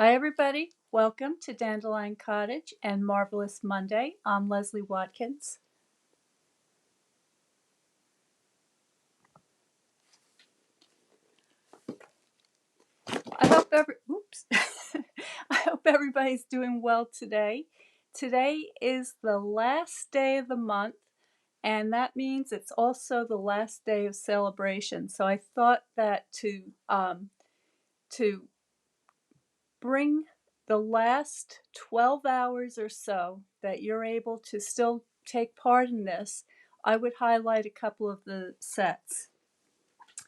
Hi everybody, welcome to Dandelion Cottage and Marvelous Monday. I'm Leslie Watkins. I hope I hope everybody's doing well today. Today is the last day of the month, and that means it's also the last day of Sale-A-Bration. So I thought that to bring the last 12 hours or so that you're able to still take part in this, I would highlight a couple of the sets,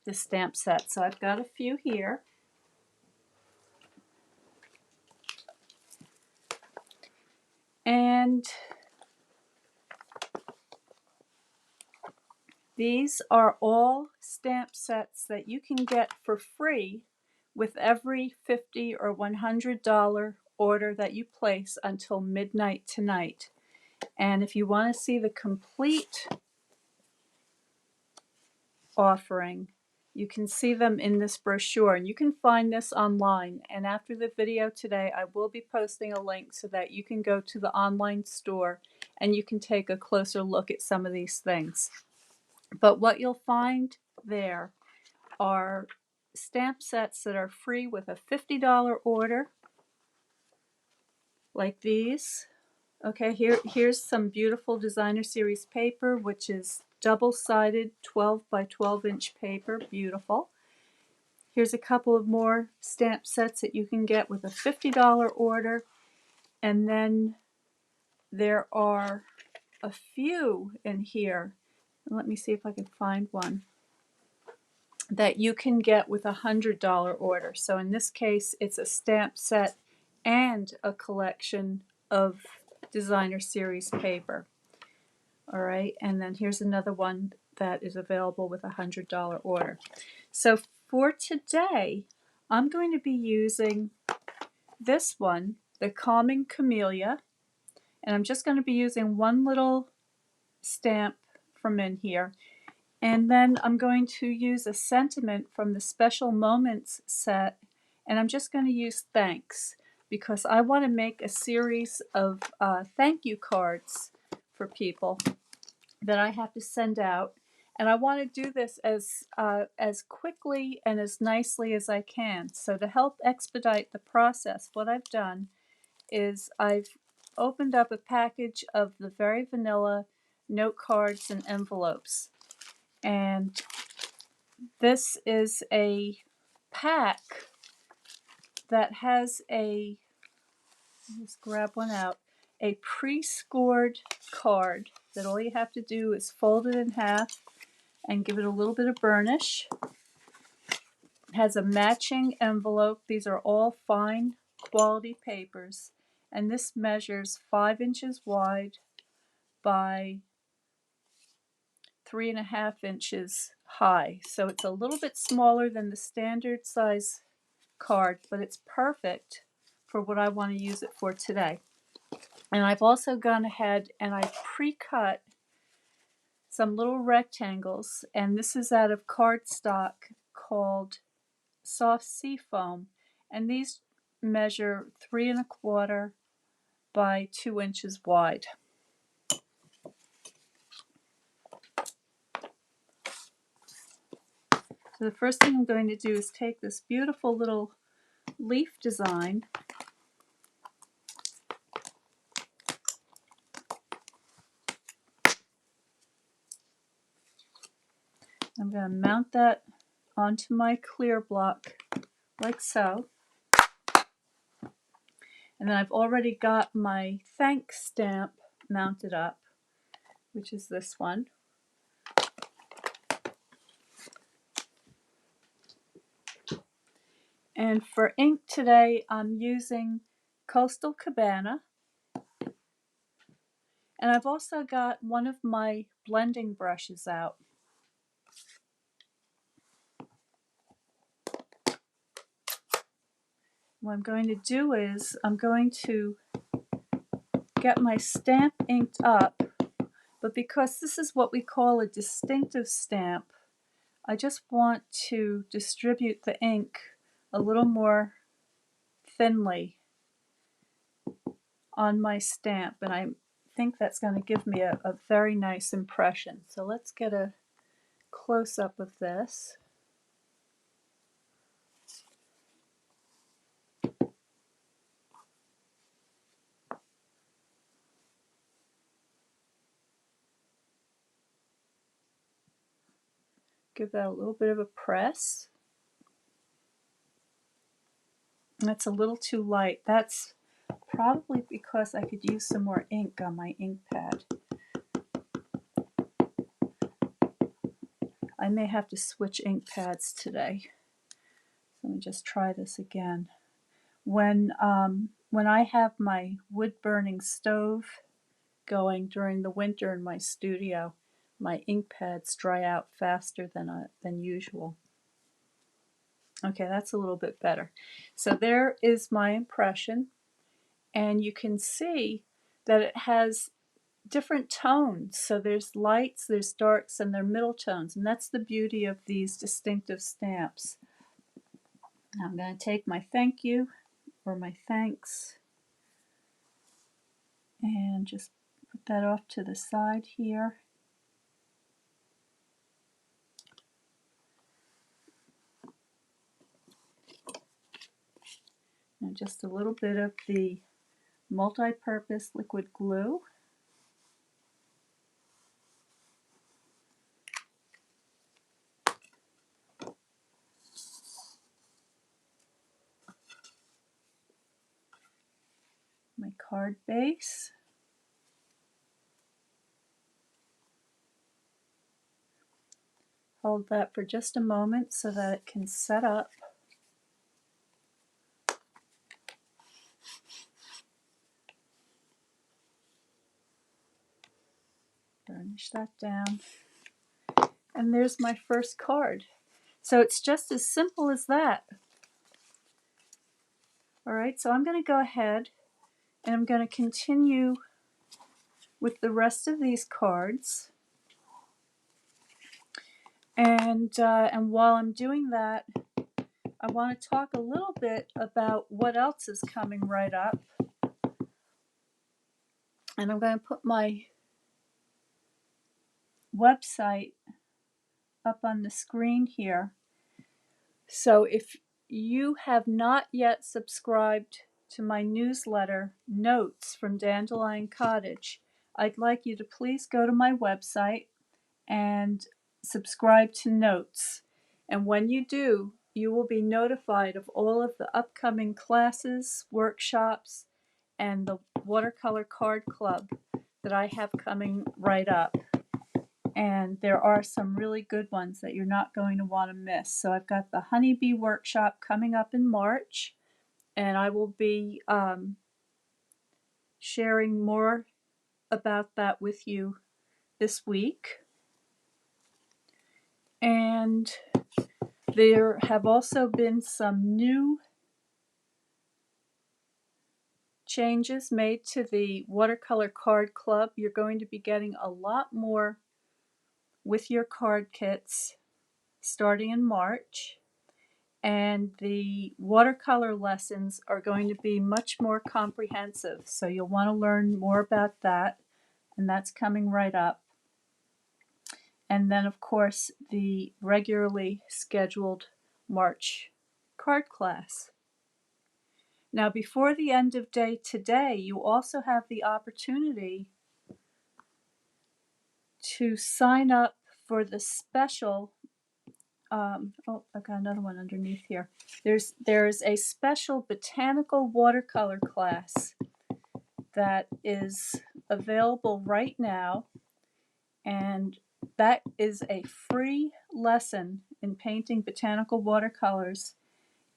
the stamp sets. So I've got a few here. And these are all stamp sets that you can get for free with every $50 or $100 order that you place until midnight tonight. And if you want to see the complete offering, you can see them in this brochure, and you can find this online. And after the video today, I will be posting a link so that you can go to the online store and you can take a closer look at some of these things. But what you'll find there are stamp sets that are free with a $50 order, like these. Okay, here's some beautiful designer series paper, which is double-sided 12 by 12 inch paper, beautiful. Here's a couple of more stamp sets that you can get with a $50 order. And then there are a few in here. Let me see if I can find one that you can get with a $100 order. So in this case, it's a stamp set and a collection of designer series paper. All right, and then here's another one that is available with a $100 order. So for today, I'm going to be using this one, the Calming Camellia, and I'm just going to be using one little stamp from in here. And then I'm going to use a sentiment from the Special Moments set, and I'm just going to use thanks because I want to make a series of thank you cards for people that I have to send out. And I want to do this as quickly and as nicely as I can. So to help expedite the process, what I've done is I've opened up a package of the very vanilla note cards and envelopes. And this is a pack that has let's grab one out, a pre-scored card that all you have to do is fold it in half and give it a little bit of burnish. It has a matching envelope. These are all fine quality papers, and this measures 5 inches wide by 3.5 inches high. So it's a little bit smaller than the standard size card, but it's perfect for what I want to use it for today. And I've also gone ahead and I pre-cut some little rectangles, and this is out of cardstock called Soft Sea Foam, and these measure 3.25 by 2 inches wide. So the first thing I'm going to do is take this beautiful little leaf design I'm going to mount that onto my clear block like so. And then I've already got my thanks stamp mounted up, which is this one. And for ink today, I'm using Coastal Cabana. And I've also got one of my blending brushes out. What I'm going to do is I'm going to get my stamp inked up, but because this is what we call a distinctive stamp, I just want to distribute the ink a little more thinly on my stamp, and I think that's going to give me a very nice impression. So let's get a close-up of this. Give that a little bit of a press. That's a little too light. That's probably because I could use some more ink on my ink pad. I may have to switch ink pads today. Let me just try this again. When I have my wood-burning stove going during the winter in my studio, my ink pads dry out faster than usual. Okay, that's a little bit better. So there is my impression, and you can see that it has different tones. So there's lights, there's darks, and there are middle tones, and that's the beauty of these distinctive stamps. Now I'm going to take my thank you or my thanks and just put that off to the side here. And just a little bit of the multi-purpose liquid glue. My card base. Hold that for just a moment so that it can set up. Burnish that down. And there's my first card. So it's just as simple as that. Alright, so I'm going to go ahead and I'm going to continue with the rest of these cards. And while I'm doing that, I want to talk a little bit about what else is coming right up. And I'm going to put my website up on the screen here. So if you have not yet subscribed to my newsletter, Notes from Dandelion Cottage, I'd like you to please go to my website and subscribe to Notes. And when you do, you will be notified of all of the upcoming classes, workshops, and the Watercolor Card Club that I have coming right up. And there are some really good ones that you're not going to want to miss. So I've got the Honeybee Workshop coming up in March, and I will be sharing more about that with you this week. And there have also been some new changes made to the Watercolor Card Club. You're going to be getting a lot more with your card kits starting in March. And the watercolor lessons are going to be much more comprehensive. So you'll want to learn more about that, and that's coming right up. And then, of course, the regularly scheduled March card class. Now, before the end of day today, you also have the opportunity to sign up for the special oh, I've got another one underneath here. There's a special botanical watercolor class that is available right now, and that is a free lesson in painting botanical watercolors.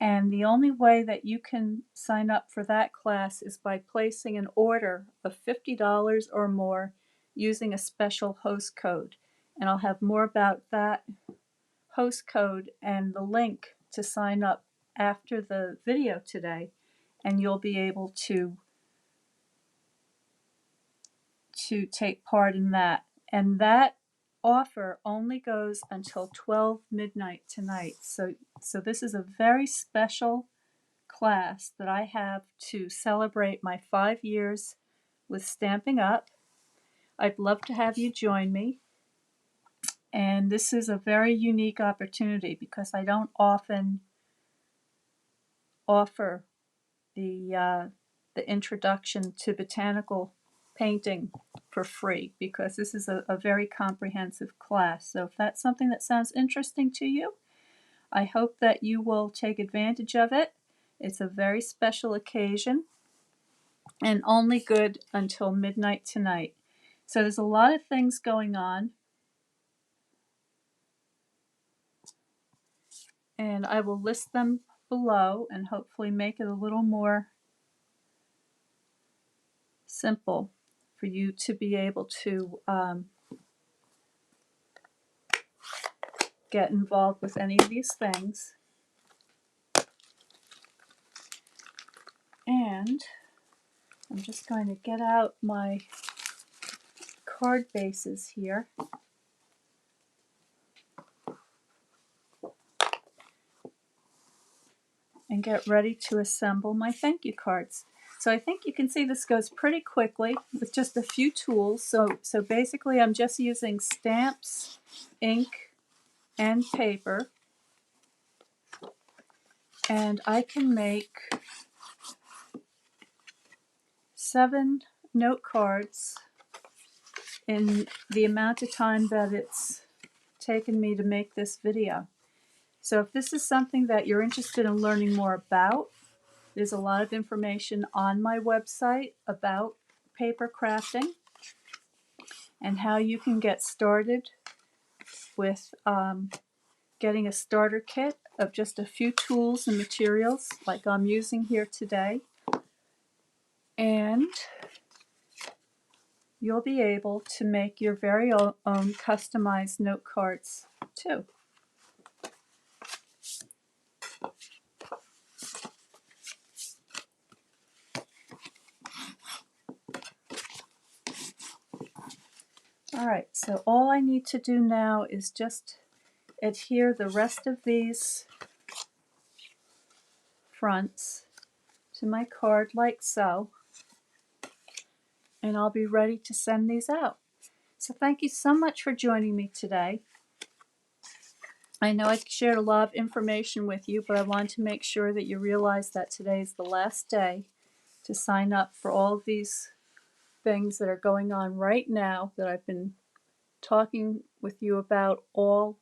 And the only way that you can sign up for that class is by placing an order of $50 or more using a special host code. And I'll have more about that host code and the link to sign up after the video today, and you'll be able to take part in that. And that offer only goes until 12 midnight tonight. So this is a very special class that I have to celebrate my 5 years with Stampin' Up. I'd love to have you join me. And this is a very unique opportunity because I don't often offer the introduction to botanical painting for free, because this is a very comprehensive class. So if that's something that sounds interesting to you, I hope that you will take advantage of it. It's a very special occasion and only good until midnight tonight. So there's a lot of things going on, and I will list them below and hopefully make it a little more simple for you to be able to get involved with any of these things. And I'm just going to get out my card bases here and get ready to assemble my thank you cards. So I think you can see this goes pretty quickly with just a few tools. So basically I'm just using stamps, ink, and paper. And I can make 7 note cards in the amount of time that it's taken me to make this video. So if this is something that you're interested in learning more about, there's a lot of information on my website about paper crafting and how you can get started with getting a starter kit of just a few tools and materials like I'm using here today. And you'll be able to make your very own customized note cards too. Alright, so all I need to do now is just adhere the rest of these fronts to my card like so, and I'll be ready to send these out. So thank you so much for joining me today. I know I shared a lot of information with you, but I wanted to make sure that you realize that today is the last day to sign up for all of these things that are going on right now that I've been talking with you about all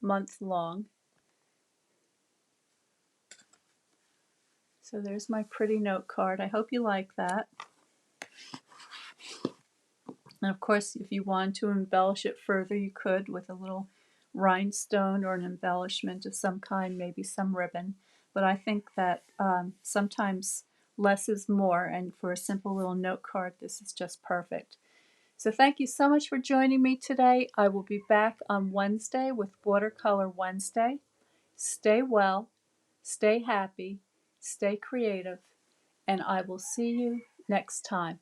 month long. So there's my pretty note card. I hope you like that. And of course, if you want to embellish it further, you could with a little rhinestone or an embellishment of some kind, maybe some ribbon. But I think that sometimes less is more, and for a simple little note card, this is just perfect. So thank you so much for joining me today. I will be back on Wednesday with Watercolor Wednesday. Stay well, stay happy, stay creative, and I will see you next time.